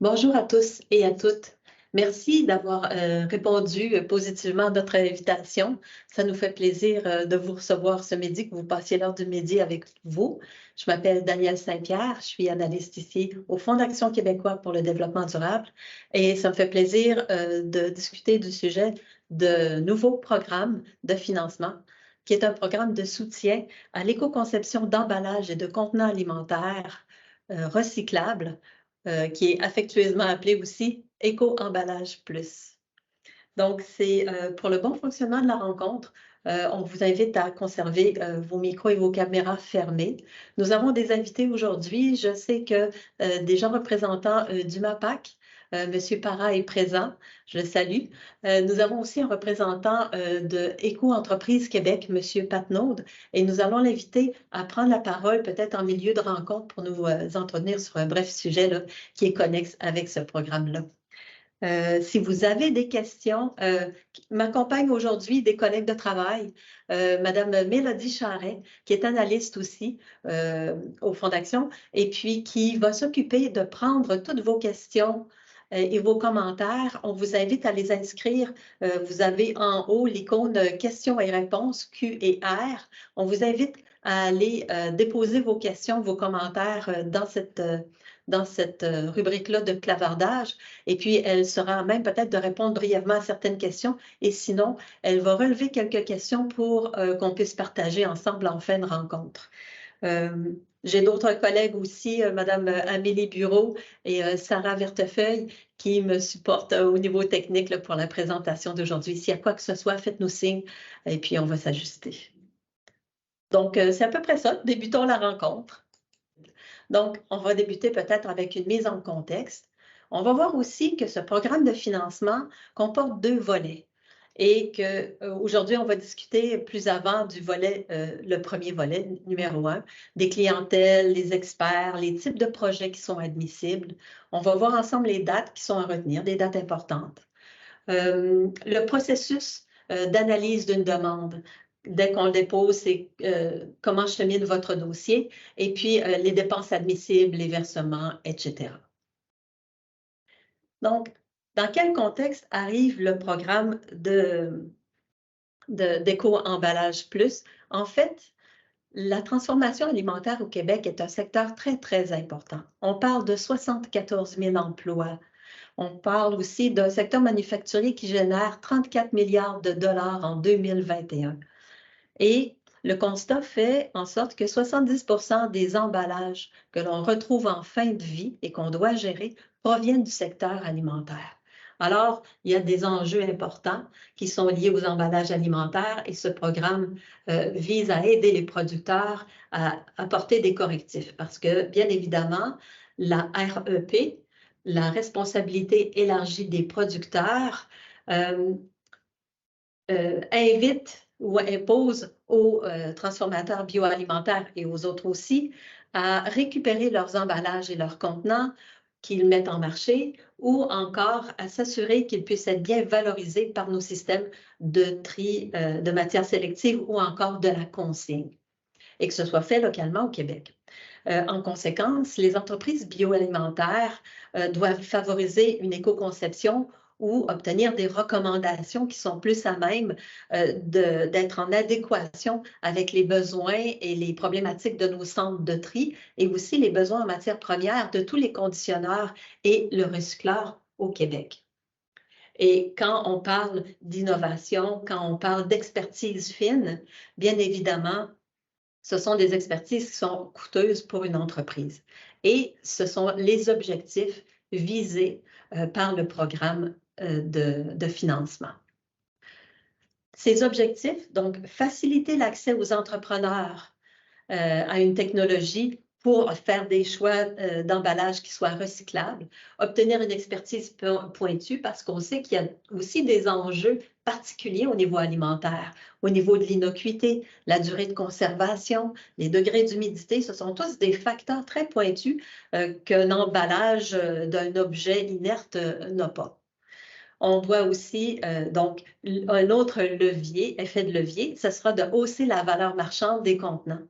Bonjour à tous et à toutes. Merci d'avoir répondu positivement à notre invitation. Ça nous fait plaisir de vous recevoir ce midi, que vous passiez l'heure du midi avec vous. Je m'appelle Danielle Saint-Pierre, je suis analyste ici au Fonds d'action québécois pour le développement durable et ça me fait plaisir de discuter du sujet de nouveaux programmes de financement, qui est un programme de soutien à l'éco-conception d'emballages et de contenants alimentaires recyclables qui est affectueusement appelé aussi Éco-emballage plus. Donc, c'est pour le bon fonctionnement de la rencontre. On vous invite à conserver vos micros et vos caméras fermés. Nous avons des invités aujourd'hui. Je sais que des gens représentants du MAPAC, M. Parra est présent. Je le salue. Nous avons aussi un représentant de Éco-entreprise Québec, M. Patnaud, et nous allons l'inviter à prendre la parole peut-être en milieu de rencontre pour nous entretenir sur un bref sujet là, qui est connexe avec ce programme-là. Si vous avez des questions, m'accompagnent aujourd'hui des collègues de travail, Madame Mélodie Charret, qui est analyste aussi au Fonds d'action, et puis qui va s'occuper de prendre toutes vos questions et vos commentaires. On vous invite à les inscrire. Vous avez en haut l'icône questions et réponses, Q et R. On vous invite à aller déposer vos questions, vos commentaires dans cette rubrique-là de clavardage. Et puis, elle sera même peut-être de répondre brièvement à certaines questions. Et sinon, elle va relever quelques questions pour qu'on puisse partager ensemble en fin de rencontre. J'ai d'autres collègues aussi, Madame Amélie Bureau et Sarah Vertefeuille, qui me supportent au niveau technique là, pour la présentation d'aujourd'hui. S'il y a quoi que ce soit, faites-nous signe et puis on va s'ajuster. Donc, c'est à peu près ça. Débutons la rencontre. Donc, on va débuter peut-être avec une mise en contexte. On va voir aussi que ce programme de financement comporte deux volets et qu'aujourd'hui, on va discuter plus avant du volet, le premier volet, numéro 1, des clientèles, les experts, les types de projets qui sont admissibles. On va voir ensemble les dates qui sont à retenir, des dates importantes. Le processus d'analyse d'une demande. Dès qu'on le dépose, c'est comment chemine votre dossier, et puis les dépenses admissibles, les versements, etc. Donc, dans quel contexte arrive le programme d'éco-emballage plus? En fait, la transformation alimentaire au Québec est un secteur très, très important. On parle de 74 000 emplois. On parle aussi d'un secteur manufacturier qui génère 34 milliards de dollars en 2021. Et le constat fait en sorte que 70% des emballages que l'on retrouve en fin de vie et qu'on doit gérer proviennent du secteur alimentaire. Alors, il y a des enjeux importants qui sont liés aux emballages alimentaires et ce programme vise à aider les producteurs à apporter des correctifs parce que, bien évidemment, la REP, la responsabilité élargie des producteurs, invite ou impose aux transformateurs bioalimentaires et aux autres aussi à récupérer leurs emballages et leurs contenants qu'ils mettent en marché ou encore à s'assurer qu'ils puissent être bien valorisés par nos systèmes de tri de matières sélectives ou encore de la consigne et que ce soit fait localement au Québec. En conséquence, les entreprises bioalimentaires doivent favoriser une éco-conception ou obtenir des recommandations qui sont plus à même d'être en adéquation avec les besoins et les problématiques de nos centres de tri et aussi les besoins en matières premières de tous les conditionneurs et le recycleur au Québec. Et quand on parle d'innovation, quand on parle d'expertise fine, bien évidemment, ce sont des expertises qui sont coûteuses pour une entreprise. Et ce sont les objectifs visés par le programme de financement. Ces objectifs, donc, faciliter l'accès aux entrepreneurs à une technologie pour faire des choix d'emballage qui soient recyclables, obtenir une expertise pointue parce qu'on sait qu'il y a aussi des enjeux particuliers au niveau alimentaire, au niveau de l'innocuité, la durée de conservation, les degrés d'humidité, ce sont tous des facteurs très pointus qu'un emballage d'un objet inerte n'a pas. On doit aussi, donc, un autre levier, effet de levier, ce sera de hausser la valeur marchande des contenants.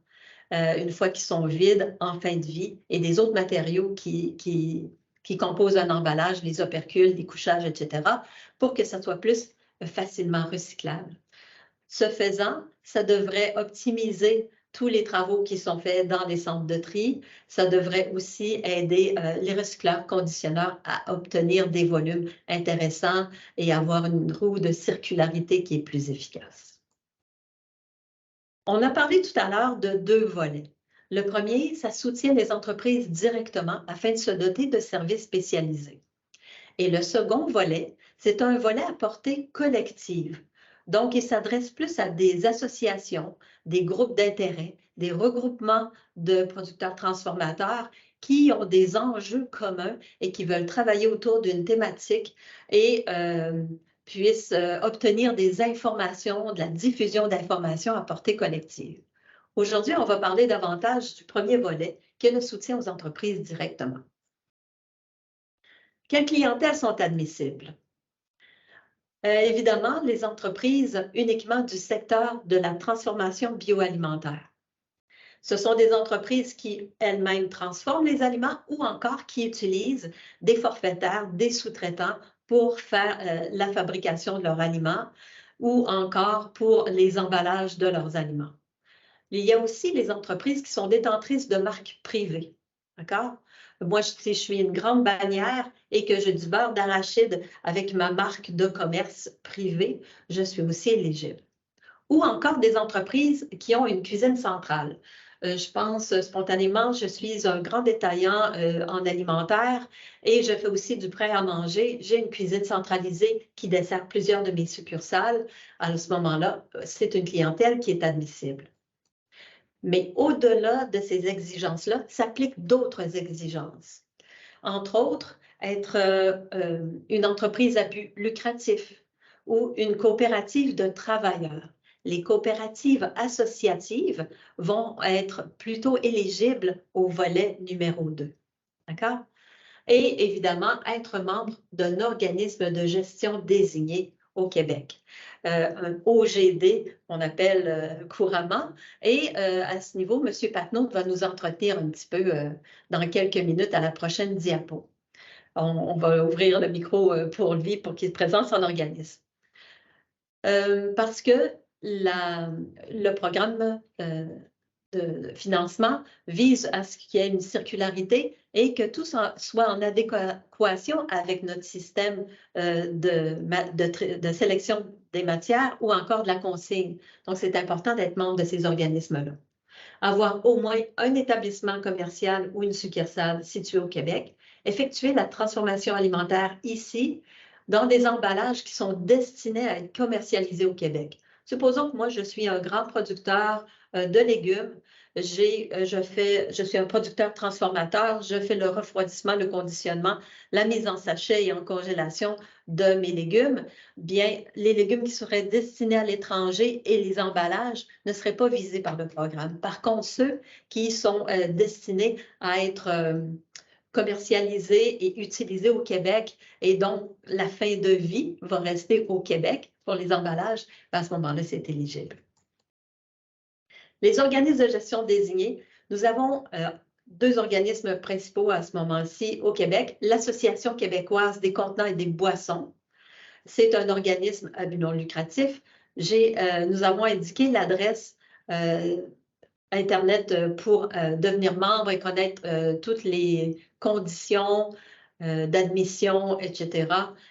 Une fois qu'ils sont vides en fin de vie et des autres matériaux qui qui composent un emballage, les opercules, les couchages, etc., pour que ça soit plus facilement recyclable. Ce faisant, ça devrait optimiser tous les travaux qui sont faits dans les centres de tri. Ça devrait aussi aider les recycleurs conditionneurs à obtenir des volumes intéressants et avoir une roue de circularité qui est plus efficace. On a parlé tout à l'heure de 2 volets. Le premier, ça soutient les entreprises directement afin de se doter de services spécialisés. Et le second volet, c'est un volet à portée collective. Donc, il s'adresse plus à des associations, des groupes d'intérêt, des regroupements de producteurs transformateurs qui ont des enjeux communs et qui veulent travailler autour d'une thématique et puissent obtenir des informations, de la diffusion d'informations à portée collective. Aujourd'hui, on va parler davantage du premier volet, qui est le soutien aux entreprises directement. Quelles clientèles sont admissibles? Évidemment, les entreprises uniquement du secteur de la transformation bioalimentaire. Ce sont des entreprises qui elles-mêmes transforment les aliments ou encore qui utilisent des forfaitaires, des sous-traitants pour faire la fabrication de leurs aliments ou encore pour les emballages de leurs aliments. Il y a aussi les entreprises qui sont détentrices de marques privées. D'accord? Moi, si je suis une grande bannière et que j'ai du beurre d'arachide avec ma marque de commerce privé, je suis aussi éligible. Ou encore des entreprises qui ont une cuisine centrale. Je pense spontanément, je suis un grand détaillant en alimentaire et je fais aussi du prêt à manger. J'ai une cuisine centralisée qui dessert plusieurs de mes succursales. À ce moment-là, c'est une clientèle qui est admissible. Mais au-delà de ces exigences-là, s'appliquent d'autres exigences. Entre autres, être une entreprise à but lucratif ou une coopérative de travailleurs. Les coopératives associatives vont être plutôt éligibles au volet numéro 2. D'accord? Et évidemment, être membre d'un organisme de gestion désigné au Québec. Un OGD, on appelle couramment. Et à ce niveau, M. Patnaud va nous entretenir un petit peu dans quelques minutes à la prochaine diapo. On va ouvrir le micro pour lui pour qu'il présente son organisme. Parce que le programme de financement vise à ce qu'il y ait une circularité et que tout soit en adéquation avec notre système de sélection des matières ou encore de la consigne. Donc, c'est important d'être membre de ces organismes-là. Avoir au moins un établissement commercial ou une succursale située au Québec, effectuer la transformation alimentaire ici dans des emballages qui sont destinés à être commercialisés au Québec. Supposons que moi, je suis un grand producteur de légumes. Je suis un producteur transformateur. Je fais le refroidissement, le conditionnement, la mise en sachet et en congélation de mes légumes. Bien, les légumes qui seraient destinés à l'étranger et les emballages ne seraient pas visés par le programme. Par contre, ceux qui sont destinés à être commercialisés et utilisés au Québec et donc la fin de vie va rester au Québec pour les emballages, à ce moment-là, c'est éligible. Les organismes de gestion désignés, nous avons 2 organismes principaux à ce moment-ci au Québec. L'Association québécoise des contenants et des boissons. C'est un organisme à but non lucratif. Nous avons indiqué l'adresse Internet pour devenir membre et connaître toutes les conditions d'admission, etc.,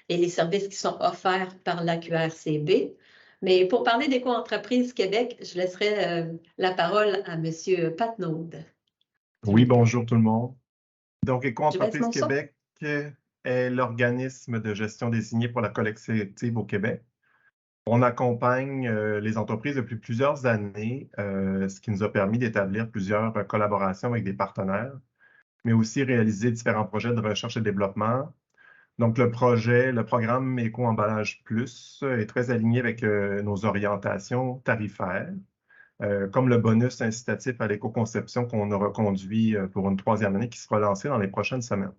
et les services qui sont offerts par la QRCB. Mais pour parler d'Éco-entreprises Québec, je laisserai la parole à M. Patnaud. Oui, bonjour tout le monde. Donc, Éco-entreprises Québec est l'organisme de gestion désigné pour la collective au Québec. On accompagne les entreprises depuis plusieurs années, ce qui nous a permis d'établir plusieurs collaborations avec des partenaires, mais aussi réaliser différents projets de recherche et développement. Donc, le programme Éco-emballage Plus est très aligné avec nos orientations tarifaires, comme le bonus incitatif à l'éco-conception qu'on a reconduit pour une 3e année qui sera lancée dans les prochaines semaines.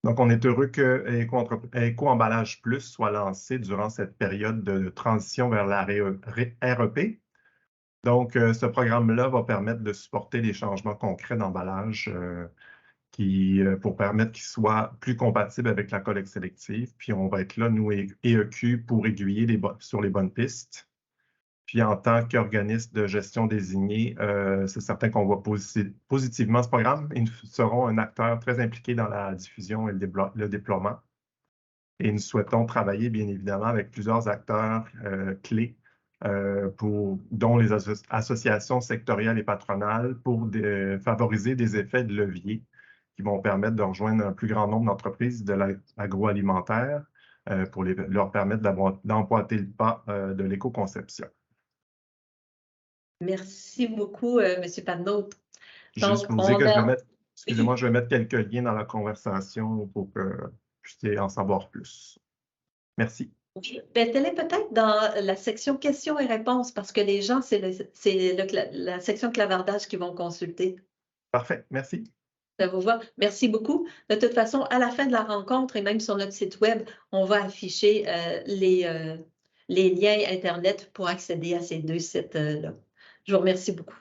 Donc, on est heureux que Éco-emballage Plus soit lancé durant cette période de transition vers la REP. Donc, ce programme-là va permettre de supporter les changements concrets d'emballage pour permettre qu'ils soient plus compatibles avec la collecte sélective. Puis on va être là, nous, EEQ, pour aiguiller sur les bonnes pistes. Puis en tant qu'organisme de gestion désigné, c'est certain qu'on voit positivement ce programme. Ils seront un acteur très impliqué dans la diffusion et le déploiement. Et nous souhaitons travailler, bien évidemment, avec plusieurs acteurs clés, dont les associations sectorielles et patronales, pour favoriser des effets de levier qui vont permettre de rejoindre un plus grand nombre d'entreprises de l'agroalimentaire pour leur permettre d'emboîter le pas de l'éco-conception. Merci beaucoup, M. Panneau. Juste pour vous dire que excusez-moi, je vais mettre quelques liens dans la conversation pour que vous puissiez en savoir plus. Merci. Mettez-les peut-être dans la section questions et réponses parce que les gens, c'est la section clavardage qu'ils vont consulter. Parfait, merci. Ça vous va? Merci beaucoup. De toute façon, à la fin de la rencontre et même sur notre site web, on va afficher les liens Internet pour accéder à ces deux sites-là. Je vous remercie beaucoup.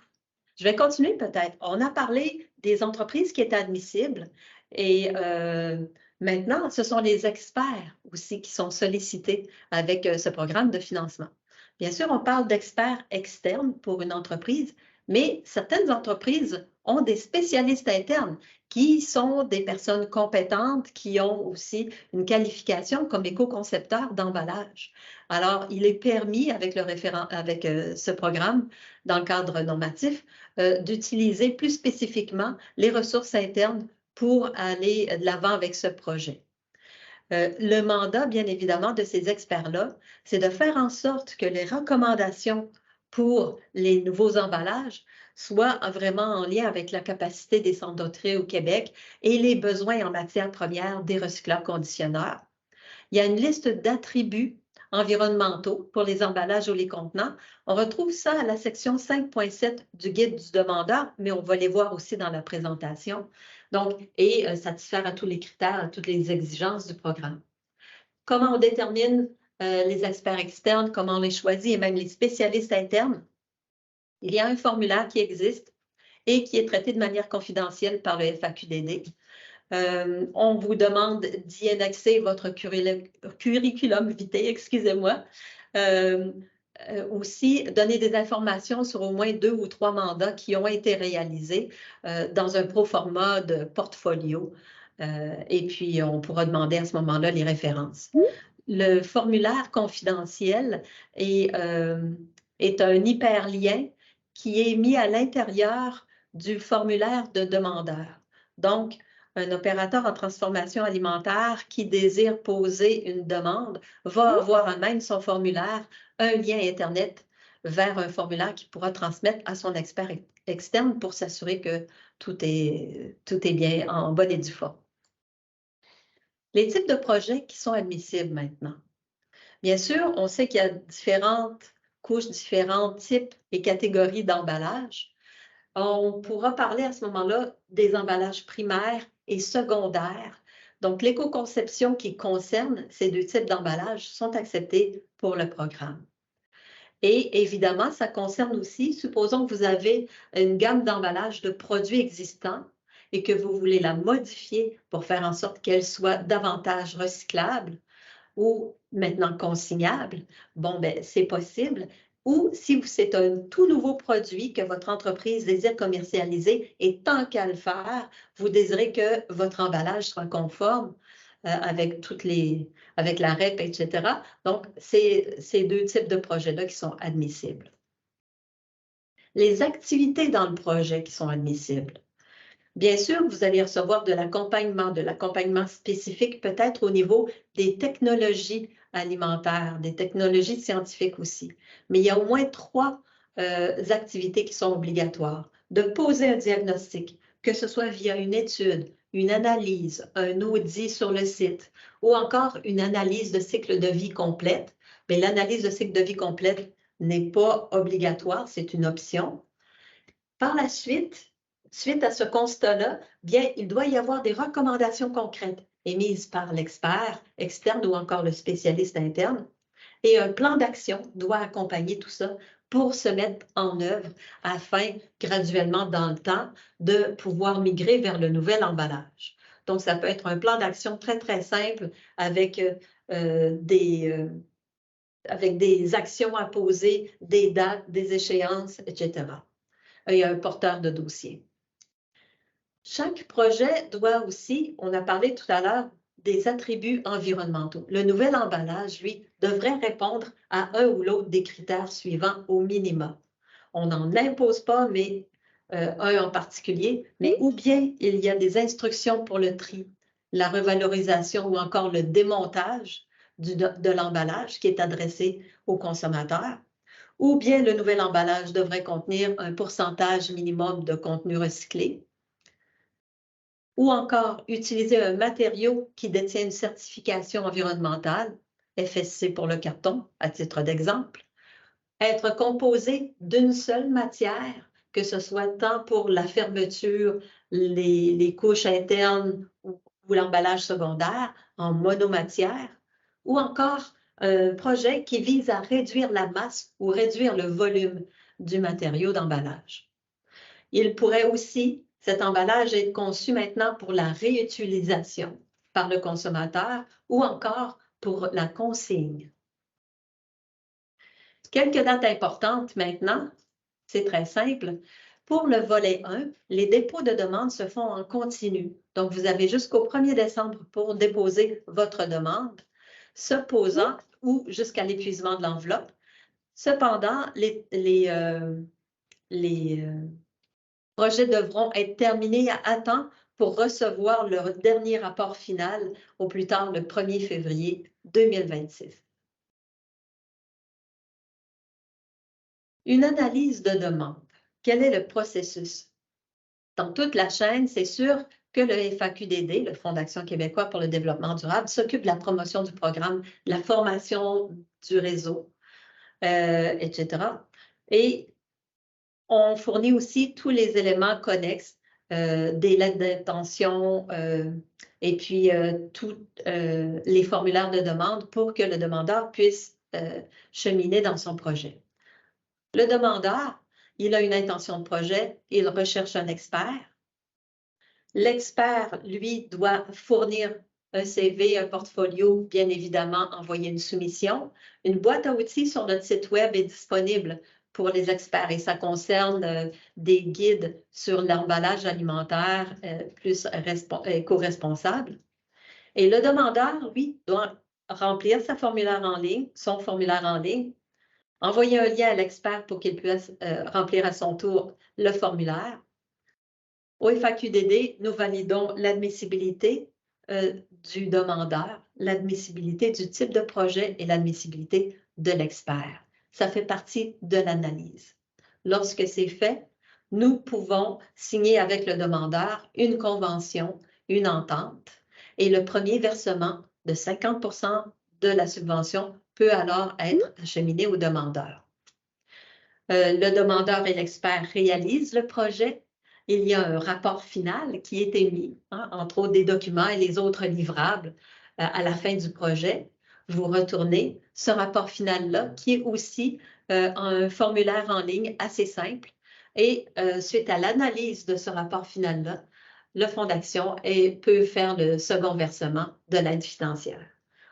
Je vais continuer peut-être. On a parlé des entreprises qui étaient admissibles et maintenant, ce sont les experts aussi qui sont sollicités avec ce programme de financement. Bien sûr, on parle d'experts externes pour une entreprise, mais certaines entreprises ont des spécialistes internes qui sont des personnes compétentes qui ont aussi une qualification comme éco-concepteur d'emballage. Alors, il est permis avec ce programme, dans le cadre normatif, d'utiliser plus spécifiquement les ressources internes pour aller de l'avant avec ce projet. Le mandat, bien évidemment, de ces experts-là, c'est de faire en sorte que les recommandations pour les nouveaux emballages soient vraiment en lien avec la capacité des centres de tri au Québec et les besoins en matière première des recycleurs conditionneurs. Il y a une liste d'attributs environnementaux pour les emballages ou les contenants. On retrouve ça à la section 5.7 du guide du demandeur, mais on va les voir aussi dans la présentation. Donc, et satisfaire à tous les critères, à toutes les exigences du programme. Comment on détermine les experts externes, comment on les choisit et même les spécialistes internes? Il y a un formulaire qui existe et qui est traité de manière confidentielle par le FAQDD. On vous demande d'y annexer votre curriculum vitae, excusez-moi. Aussi, donner des informations sur au moins 2 ou 3 mandats qui ont été réalisés dans un proforma de portfolio. Et puis, on pourra demander à ce moment-là les références. Le formulaire confidentiel est un hyperlien qui est mis à l'intérieur du formulaire de demandeur. Donc, un opérateur en transformation alimentaire qui désire poser une demande va avoir à même son formulaire un lien Internet vers un formulaire qu'il pourra transmettre à son expert externe pour s'assurer que tout est bien en bonne et due forme. Les types de projets qui sont admissibles maintenant. Bien sûr, on sait qu'il y a différentes couches, différents types et catégories d'emballage. On pourra parler à ce moment-là des emballages primaires et secondaires. Donc, l'éco-conception qui concerne ces deux types d'emballages sont acceptés pour le programme. Et évidemment, ça concerne aussi, supposons que vous avez une gamme d'emballages de produits existants et que vous voulez la modifier pour faire en sorte qu'elle soit davantage recyclable ou maintenant consignable, bon, ben c'est possible. Ou si c'est un tout nouveau produit que votre entreprise désire commercialiser et tant qu'à le faire, vous désirez que votre emballage soit conforme avec la REP, etc. Donc, c'est ces deux types de projets-là qui sont admissibles. Les activités dans le projet qui sont admissibles. Bien sûr, vous allez recevoir de l'accompagnement spécifique peut-être au niveau des technologies alimentaires, des technologies scientifiques aussi. Mais il y a au moins 3 activités qui sont obligatoires. De poser un diagnostic, que ce soit via une étude, une analyse, un audit sur le site ou encore une analyse de cycle de vie complète. Mais l'analyse de cycle de vie complète n'est pas obligatoire, c'est une option. Par la suite à ce constat-là, bien, il doit y avoir des recommandations concrètes émises par l'expert externe ou encore le spécialiste interne. Et un plan d'action doit accompagner tout ça pour se mettre en œuvre afin, graduellement dans le temps, de pouvoir migrer vers le nouvel emballage. Donc, ça peut être un plan d'action très, très simple avec des actions à poser, des dates, des échéances, etc. Il y a un porteur de dossier. Chaque projet doit aussi, on a parlé tout à l'heure, des attributs environnementaux. Le nouvel emballage, lui, devrait répondre à un ou l'autre des critères suivants au minimum. On n'en impose pas, mais un en particulier, mais ou bien il y a des instructions pour le tri, la revalorisation ou encore le démontage de l'emballage qui est adressé aux consommateurs, ou bien le nouvel emballage devrait contenir un pourcentage minimum de contenu recyclé, ou encore utiliser un matériau qui détient une certification environnementale, FSC pour le carton, à titre d'exemple, être composé d'une seule matière, que ce soit tant pour la fermeture, les couches internes ou l'emballage secondaire en monomatière, ou encore un projet qui vise à réduire la masse ou réduire le volume du matériau d'emballage. Il pourrait aussi, cet emballage, être conçu maintenant pour la réutilisation par le consommateur ou encore pour la consigne. Quelques dates importantes maintenant, c'est très simple. Pour le volet 1, les dépôts de demande se font en continu. Donc, vous avez jusqu'au 1er décembre pour déposer votre demande, se posant ou jusqu'à l'épuisement de l'enveloppe. Cependant, les projets devront être terminés à temps pour recevoir leur dernier rapport final au plus tard le 1er février 2026. Une analyse de demande. Quel est le processus? Dans toute la chaîne, c'est sûr que le FAQDD, le Fonds d'action québécois pour le développement durable, s'occupe de la promotion du programme, de la formation du réseau, etc. Et on fournit aussi tous les éléments connexes, des lettres d'intention et puis tous les formulaires de demande pour que le demandeur puisse cheminer dans son projet. Le demandeur, il a une intention de projet, il recherche un expert. L'expert, lui, doit fournir un CV, un portfolio, bien évidemment, envoyer une soumission. Une boîte à outils sur notre site Web est disponible pour les experts et ça concerne des guides sur l'emballage alimentaire plus éco-responsable. Et le demandeur, lui, doit remplir son formulaire en ligne, envoyer un lien à l'expert pour qu'il puisse remplir à son tour le formulaire. Au FAQDD, nous validons l'admissibilité du demandeur, l'admissibilité du type de projet et l'admissibilité de l'expert. Ça fait partie de l'analyse. Lorsque c'est fait, nous pouvons signer avec le demandeur une convention, une entente, et le premier versement de 50% de la subvention peut alors être acheminé au demandeur. Le demandeur et l'expert réalisent le projet. Il y a un rapport final qui est émis, entre autres des documents et les autres livrables à la fin du projet. Vous retournez ce rapport final-là qui est aussi un formulaire en ligne assez simple. Et suite à l'analyse de ce rapport final-là, le Fonds d'action peut faire le second versement de l'aide financière.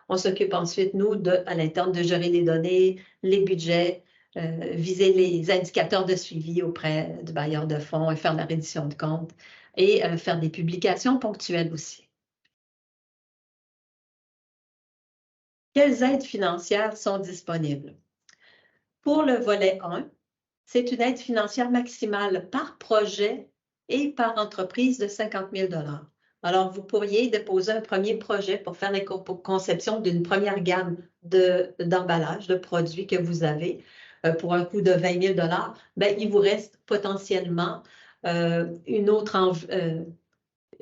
On s'occupe ensuite, nous, à l'interne, de gérer les données, les budgets, viser les indicateurs de suivi auprès du bailleur de fonds et faire la reddition de comptes et faire des publications ponctuelles aussi. Quelles aides financières sont disponibles? Pour le volet 1, c'est une aide financière maximale par projet et par entreprise de 50 000 $. Alors, vous pourriez déposer un premier projet pour faire la conception d'une première gamme d'emballages, de produits que vous avez pour un coût de 20 000 $. Bien, il vous reste potentiellement une autre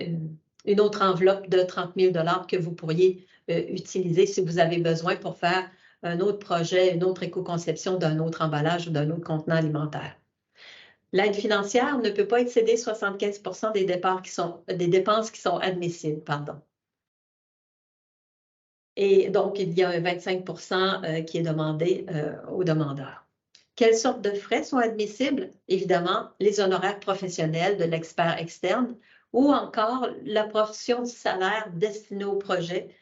enveloppe de 30 000 $ que vous pourriez utiliser si vous avez besoin pour faire un autre projet, une autre éco-conception d'un autre emballage ou d'un autre contenant alimentaire. L'aide financière ne peut pas excéder 75% des dépenses qui sont admissibles. Et donc, il y a un 25% qui est demandé au demandeur. Quelles sortes de frais sont admissibles? Évidemment, les honoraires professionnels de l'expert externe ou encore la portion du salaire destinée au projet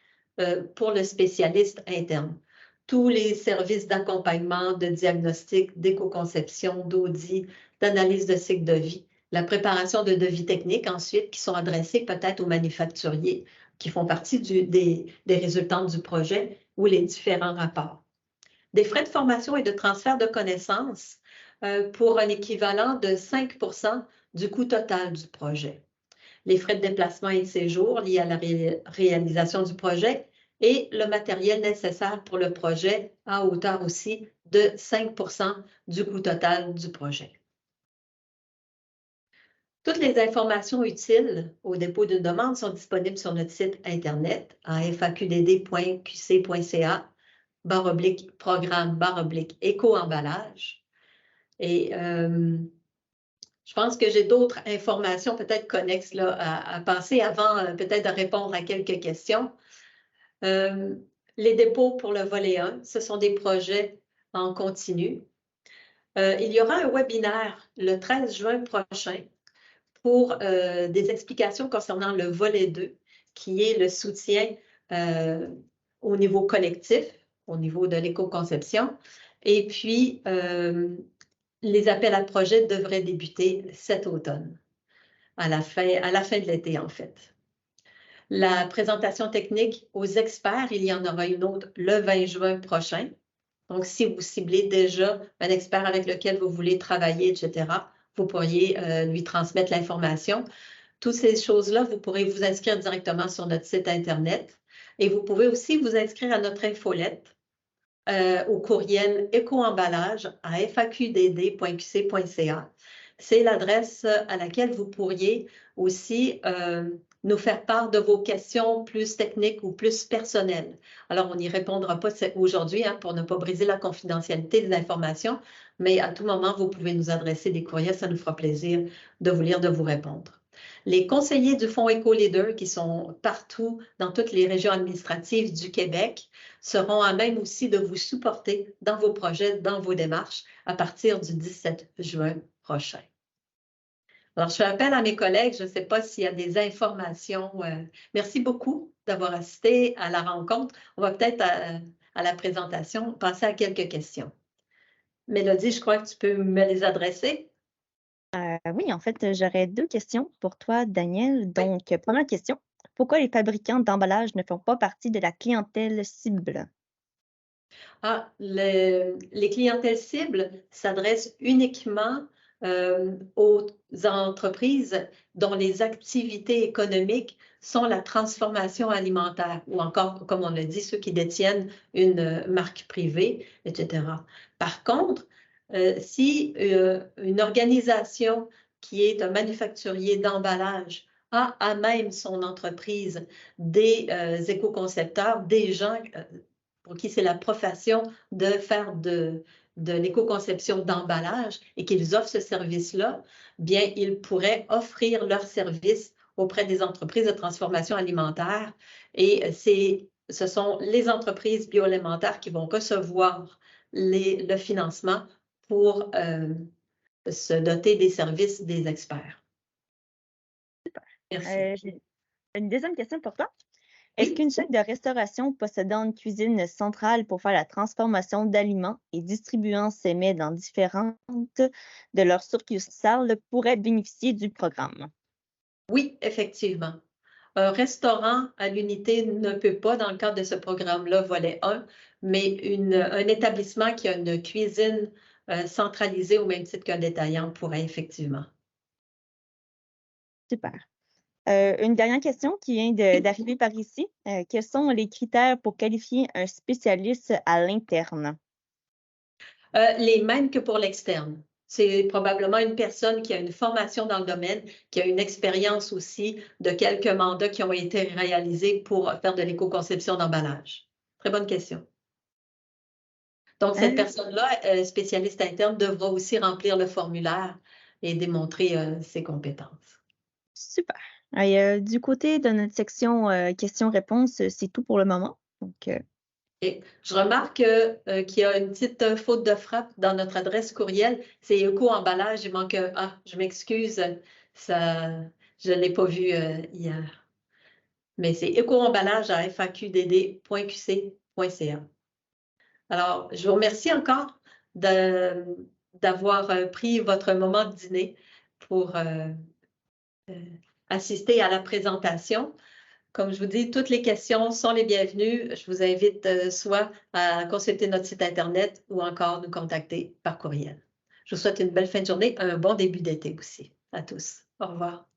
pour le spécialiste interne. Tous les services d'accompagnement, de diagnostic, d'éco-conception, d'audit, d'analyse de cycle de vie, la préparation de devis techniques ensuite qui sont adressés peut-être aux manufacturiers qui font partie des résultats du projet ou les différents rapports. Des frais de formation et de transfert de connaissances pour un équivalent de 5% du coût total du projet. Les frais de déplacement et de séjour liés à la réalisation du projet et le matériel nécessaire pour le projet à hauteur aussi de 5% du coût total du projet. Toutes les informations utiles au dépôt d'une demande sont disponibles sur notre site Internet à faqdd.qc.ca/programme/éco-emballage. Et je pense que j'ai d'autres informations peut-être connexes là, à passer avant peut-être de répondre à quelques questions. Les dépôts pour le volet 1, ce sont des projets en continu. Il y aura un webinaire le 13 juin prochain pour des explications concernant le volet 2, qui est le soutien au niveau collectif, au niveau de l'éco-conception. Et puis, les appels à projets devraient débuter cet automne, à la fin de l'été, en fait. La présentation technique aux experts, il y en aura une autre le 20 juin prochain. Donc, si vous ciblez déjà un expert avec lequel vous voulez travailler, etc., vous pourriez lui transmettre l'information. Toutes ces choses-là, vous pourrez vous inscrire directement sur notre site Internet et vous pouvez aussi vous inscrire à notre infolette au courriel éco-emballage@faqdd.qc.ca. C'est l'adresse à laquelle vous pourriez aussi nous faire part de vos questions plus techniques ou plus personnelles. Alors, on n'y répondra pas aujourd'hui pour ne pas briser la confidentialité des informations, mais à tout moment, vous pouvez nous adresser des courriels. Ça nous fera plaisir de vous lire, de vous répondre. Les conseillers du Fonds EcoLeader, qui sont partout dans toutes les régions administratives du Québec, seront à même aussi de vous supporter dans vos projets, dans vos démarches à partir du 17 juin prochain. Alors, je fais appel à mes collègues. Je ne sais pas s'il y a des informations. Merci beaucoup d'avoir assisté à la rencontre. On va peut-être, à la présentation, passer à quelques questions. Mélodie, je crois que tu peux me les adresser. Oui, en fait, j'aurais 2 questions pour toi, Daniel. Donc, première question, pourquoi les fabricants d'emballage ne font pas partie de la clientèle cible? Les clientèles cibles s'adressent uniquement aux entreprises dont les activités économiques sont la transformation alimentaire ou encore, comme on l'a dit, ceux qui détiennent une marque privée, etc. Par contre, si une organisation qui est un manufacturier d'emballage a à même son entreprise des éco-concepteurs, des gens pour qui c'est la profession de faire de l'éco-conception d'emballage et qu'ils offrent ce service-là, bien, ils pourraient offrir leur service auprès des entreprises de transformation alimentaire et ce sont les entreprises bioalimentaires qui vont recevoir le financement pour se doter des services des experts. Merci. J'ai une deuxième question pour toi. Est-ce qu'une chaîne de restauration possédant une cuisine centrale pour faire la transformation d'aliments et distribuant ces mets dans différentes de leurs succursales pourrait bénéficier du programme? Oui, effectivement. Un restaurant à l'unité ne peut pas, dans le cadre de ce programme-là, volet 1, mais un établissement qui a une cuisine centralisée au même titre qu'un détaillant pourrait effectivement. Super. Une dernière question qui vient d'arriver par ici. Quels sont les critères pour qualifier un spécialiste à l'interne? Les mêmes que pour l'externe. C'est probablement une personne qui a une formation dans le domaine, qui a une expérience aussi de quelques mandats qui ont été réalisés pour faire de l'éco-conception d'emballage. Très bonne question. Donc, cette personne-là, spécialiste interne, devra aussi remplir le formulaire et démontrer ses compétences. Super. Du côté de notre section questions-réponses, c'est tout pour le moment. Donc, Et je remarque qu'il y a une petite faute de frappe dans notre adresse courriel. C'est éco-emballage. Il manque je m'excuse, je ne l'ai pas vu hier. Mais c'est éco-emballage@faqdd.qc.ca. Alors, je vous remercie encore d'avoir pris votre moment de dîner pour assister à la présentation. Comme je vous dis, toutes les questions sont les bienvenues. Je vous invite soit à consulter notre site Internet ou encore nous contacter par courriel. Je vous souhaite une belle fin de journée, un bon début d'été aussi à tous. Au revoir.